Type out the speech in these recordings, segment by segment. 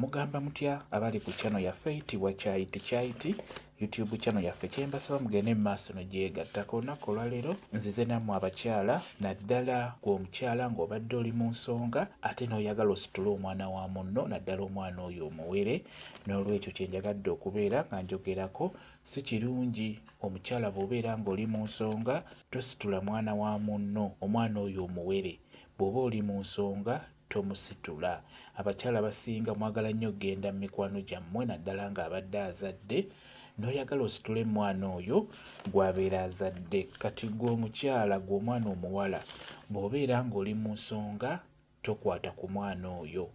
Mugamba mutya abali ku channel yaffe eyitibwa Kyayiti YouTube channel yaffe kyembasaba mugende maaso n'ogyegattako. Olunaku olwaleero nzize nammwe abakyala naddala gwe omukyala ng'obadde oli mu nsonga ate n'oyagala ositule omwana wa munno naddala omwana oyo omuwere. N'olwekyo kye njagadde okubeera nga njogerako. Si kirungi omukyala bw'obeera ng'oli mu nsonga tositula mwana wa munno, omwana oyo omuwere. Bw'oba oli mu nsonga tomusitula. Abakyala basinga mwagala nnyo okgenda mu mikwano gyammwe naddala ng'abadde azadde n'oyagala ositule mwana oyo gw'abeera azadde. Kati gwe omukyala gwe omwana omuwala bw'obeera ng'oli mu nsonga tokwata ku mwana oyo.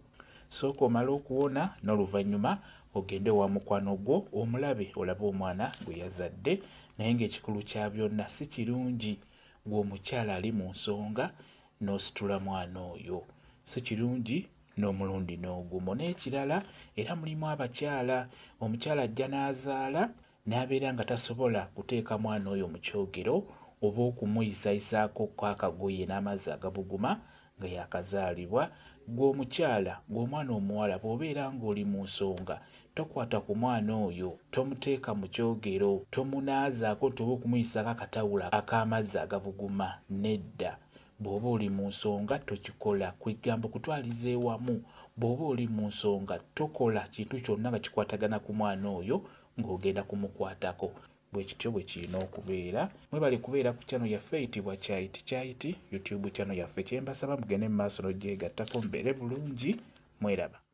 Sooka omala okuwona n'oluvannyuma ogende wa mukwano gwo omulabe olabe omwana gwe yazadde. Naye ng'ekikulu kya byonna si kirungi gwe omukyala ali mu nsonga n'ositula mwana oyo. Si kirungi n'omulundi n'ogumu. N'ekirala era mulimu abakyala, omukyala ajja n'azaala n'abeera nga tasobola kuteeka mwana oyo mu kyogero oba okumuyisayisaako akagoye n'amazzi agabuguma nga yakazaalibwa. Gwe omukyala gwe omwana omuwala bw'obeera ng'oli mu nsonga tokwata ku mwana oyo, tomuteeka mu kyogero, tomunaazaako nti oba okumuyisaako akatawula ak'amazzi agabuguma. Nedda. Bw'oba oli mu nsonga tokikola. Kwegamba kutwaliza ewamu. Bw'oba oli mu nsonga tokola kintu kyonna nga kikwatagana ku mwana oyo ng'ogenda kumukwatako. Bwe kityo bwe kirina okubeera. Mwebale kubeera ku channel yaffe eyitibwa Kyayiti YouTube channel yaffe kyembasaba mugende mu maaso n'ogyegattako mubeere bulungi. Mweraba.